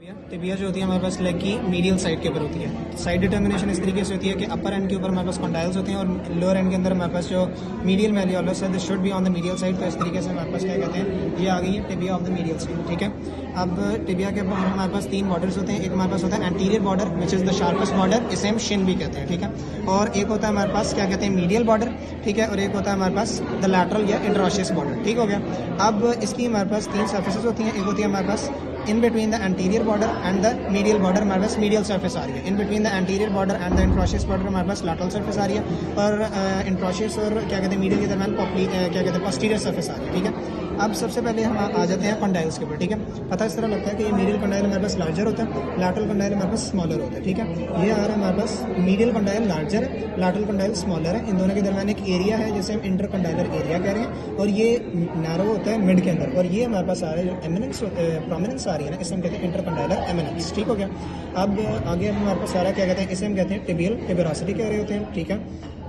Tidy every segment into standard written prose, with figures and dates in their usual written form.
Tibia जो होती है हमारे पास लेग की मीडियल साइड के ऊपर होती है। साइड डिटर्मिनेशन इस तरीके से होती है कि अपर एंड के ऊपर हमारे पास कॉन्डाइल्स होते हैं और लोअर एंड के अंदर हमारे पास जो मीडियल मेलियोलस है this should be on the medial side. तो इस तरीके से हमारे पास क्या कहते हैं, ये आ गई है tibia of the medial side. ठीक है, अब टिबिया के ऊपर हमारे पास तीन बॉर्डर्स होते हैं। एक हमारे पास होता है anterior border which is the sharpest border, इसे हम शिन भी कहते हैं। ठीक है, और एक होता है हमारे पास क्या कहते हैं मीडियल बॉर्डर। ठीक है, और एक होता है हमारे पास द लैटरल या इंट्रोशियस बॉर्डर। ठीक हो गया। अब इसकी हमारे पास तीन सर्फेसेस होती हैं। एक होती है हमारे पास in between the anterior border and the medial border हमारे पास मीडियल सर्फेस आ रही है। In between the anterior border and the interosseous border हमारे पास लैटरल सर्फेस आ रही है। और इंट्रोशियस और क्या कहते हैं मीडियल के दरमियान क्या कहते हैं पोस्टीरियर सर्फेस आ रही है। ठीक है, अब सबसे पहले हम आ जाते हैं कंडाइल्स के ऊपर। ठीक है, पता इस तरह लगता है कि ये मीडियल कंडाइल हमारे पास लार्जर होता है, लैटरल कंडाइल हमारे पास स्मॉलर होता है। ठीक है, ये आ रहा है हमारे पास मीडियल कंडाइल लार्जर है, लैटरल कंडाइल स्मॉलर है। इन दोनों के दरमियान एक एरिया है जिसे हम इंटर कंडाइलर एरिया कह रहे हैं, और ये नैरो होता है मिड के अंदर। और ये हमारे पास आ रहा है जो एमिनेंस प्रोमिनेंस आ रही है ना, इसे हम कहते हैं इंटर कंडाइलर एमिनेंस। ठीक हो गया। अब आगे हमारे पास आ रहा है क्या कहते हैं, इसे हम कहते हैं टिबियल टिबियोसिटी कह रहे होते हैं। ठीक है,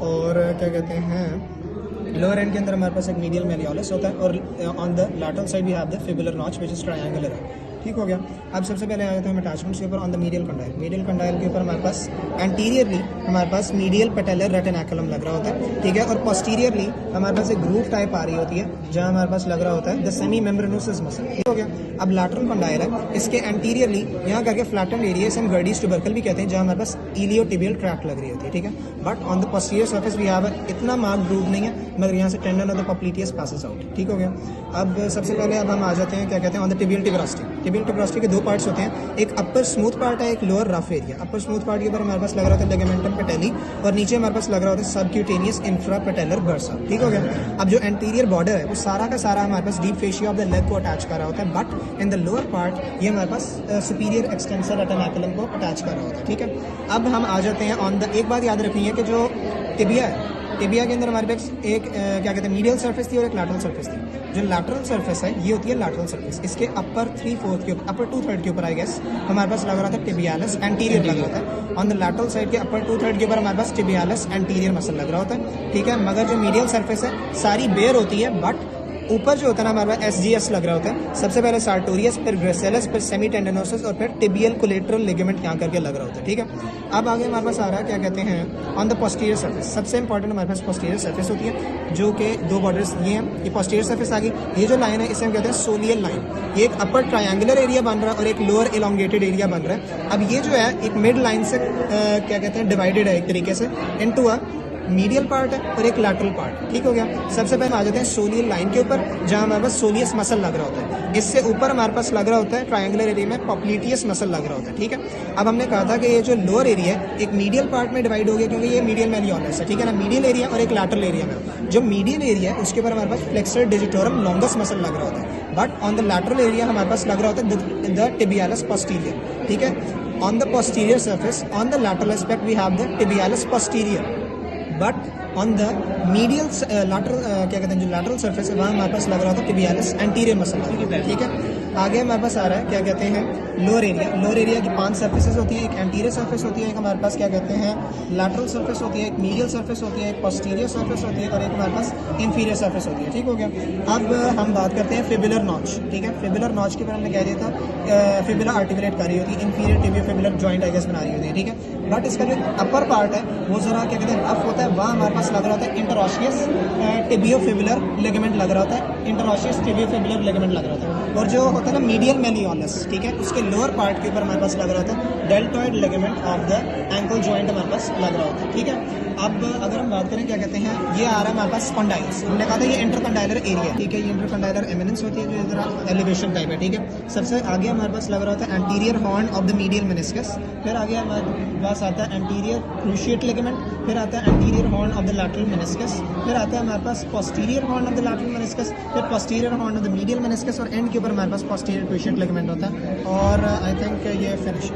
और क्या कहते हैं लोअर एंड के अंदर हमारे पास एक मीडियल मेलियोलस होता है, और on the lateral side we have the fibular notch which is triangular है। ठीक हो गया। अब सबसे पहले आ जाते हैं हम अटैचमेंट्स के ऊपर। On the medial condyle, medial condyle के ऊपर हमारे पास एंटीरियरली हमारे पास मीडियल पेटेलर रेटिनाकुलम लग रहा होता है। ठीक है, और पोस्टीरियरली हमारे पास एक ग्रूव टाइप आ रही होती है जहां हमारे पास लग रहा होता है द सेमी मेम्ब्रेनोसस मसल। ठीक हो गया। अब लैटरल कंडाइल है, इसके एंटीरियरली यहाँ करके फ्लैटेंड एरिया से हम गर्डीज ट्यूबरकल भी कहते हैं, जहां हमारे पास इलियोटिबियल ट्रैक्ट लग रही होती है। ठीक है, but on the posterior surface we have इतना मार्क ग्रूव नहीं है, मगर यहाँ से tendon of the popliteus passes out. ठीक हो गया। अब सबसे पहले अब हम आ जाते हैं क्या कहते हैं ऑन द टिबियल टिबियोसिटी। टिबियल टिबियोसिटी के दो पार्ट्स होते हैं, एक अपर स्मूथ पार्ट है, एक लोअर रफ एरिया। अपर स्मूथ पार्ट के ऊपर हमारे पास लग रहा होता है लिगामेंटम पेटेली, और नीचे हमारे पास लग रहा होता है सबक्यूटेनियस इंफ्रापेटेलर बर्सा। ठीक हो गया। अब जो एंटीरियर बॉर्डर है वो सारा का सारा हमारे पास deep fascia of the leg को अटैच कर रहा होता है, but in the lower part ये हमारे पास सुपीरियर एक्सटेंसर रेटिनाकुलम को अटैच कर रहा होता है। ठीक है, अब हम आ जाते हैं ऑन द, एक बात याद रखनी है कि जो टिबिया है, टिबिया के अंदर हमारे पास एक क्या कहते हैं मीडियल सर्फेस थी और एक लैटरल सर्फेस थी। जो लैटरल सर्फेस है ये होती है लैटरल सर्फेस, इसके अपर 3/4 के ऊपर, अपर 2/3 के ऊपर आई गेस हमारे पास लग रहा था टिबियालिस एंटीरियर लग रहा था। ऑन द लैटरल साइड के अपर 2/3 के ऊपर हमारे पास टिबियालिस एंटीरियर मसल लग रहा होता है। ठीक है, मगर जो मीडियल सर्फेस है सारी बेयर होती है, बट ऊपर जो होता है ना हमारे पास एसजीएस लग रहा होता है। सबसे पहले सार्टोरियस, फिर ग्रेसेलस, फिर सेमी टेंडनोसिस, और फिर टिबियल कोलेटरल लिगामेंट यहाँ करके लग रहा होता है। ठीक है, अब आगे हमारे पास आ रहा है क्या कहते हैं ऑन द पोस्टीरियर सर्फेस। सबसे इंपॉर्टेंट हमारे पास पोस्टीरियर सर्फेस होती है, जो कि दो बॉर्डर्स ये हैं। ये पोस्टीरियर सर्फेस आ गई, ये जो लाइन है इसे हम कहते हैं सोलियल लाइन। ये एक अपर ट्रायंगुलर एरिया बन रहा है और एक लोअर एलोंगेटेड एरिया बन रहा है। अब ये जो है एक मिड लाइन से क्या कहते हैं डिवाइडेड है एक तरीके से इनटू अ मीडियल पार्ट है और एक लैटरल पार्ट। ठीक हो गया। सबसे पहले आ जाते हैं सोलियल लाइन के ऊपर, जहां हमारे पास सोलियस मसल लग रहा होता है। इससे ऊपर हमारे पास लग रहा होता है ट्रायंगुलर एरिया में पॉप्लिटियस मसल लग रहा होता है। ठीक है, अब हमने कहा था कि ये जो लोअर एरिया है एक मीडियल पार्ट में डिवाइड हो गया, क्योंकि ये मीडियल मेलियोलस है। ठीक है ना, मीडियल एरिया और एक लैटरल एरिया में। जो मीडियल एरिया है उसके ऊपर हमारे पास फ्लेक्सर डिजिटोरम लॉन्गस मसल लग रहा होता है, but on the lateral area हमारे पास लग रहा होता है द टिबियालिस पोस्टीरियर। ठीक है, on the posterior surface on the lateral aspect we have the tibialis posterior, but on the medial lateral क्या कहते हैं जो लैटरल सर्फेस है वहाँ हमारे पास लग रहा था टिबियालिस एंटीरियर मसल। ठीक है, आगे हमारे पास आ रहा है क्या कहते हैं लोअर एरिया। लोअर एरिया की 5 सर्फेसेस होती है, एक एंटीरियर सर्फेस होती है, एक हमारे पास क्या कहते हैं लैटरल सर्फेस होती है, एक मीडियल सर्फेस होती है, एक पोस्टीरियर सर्फेस होती है, और एक हमारे पास इंफीरियर सर्फेस होती है। ठीक हो गया। अब हम बात करते हैं फिबुलर नॉच। ठीक है, फिबुलर नॉच के बारे में कह दिया था फिबुला आर्टिकुलेट कर रही होती है, inferior tibiofibular joint I guess बना रही होती है। ठीक है, बट इसका जो अपर पार्ट है वो जरा क्या कहते हैं रफ होता है, वहाँ हमारे पास लग रहा होता है इंटरऑशियस टिबियोफिबुलर लिगामेंट लग रहा होता है, इंटरऑशियस टिबियोफिबुलर लिगामेंट लग रहा होता है। और जो होता है ना मीडियल मेलियोलस, ठीक है, उसके लोअर पार्ट के ऊपर हमारे पास लग रहा होता है deltoid ligament of the ankle joint हमारे पास लग रहा होता है। ठीक है, अब अगर हम बात करें क्या कहते हैं ये आ रहा है हमारे पास स्पॉन्डाइल्स। हमने कहा था ये इंटरकंडाइलर एरिया। ठीक है, ये इंटरकंडाइलर एमिनेंस होती है जो जरा एलिवेशन टाइप है। ठीक है, सबसे आगे हमारे पास लग रहा होता है anterior horn of the medial meniscus, फिर आगे हमारे पास आता है एंटीरियर क्रूशिएट लिगामेंट, फिर आता है anterior horn of the lateral meniscus, फिर आता है हमारे पास posterior horn of the lateral meniscus, फिर posterior horn of the medial meniscus, और एंड के ऊपर हमारे पास पोस्टीरियर क्रूशिएट लिगामेंट होता है। और आई थिंक ये फिनिश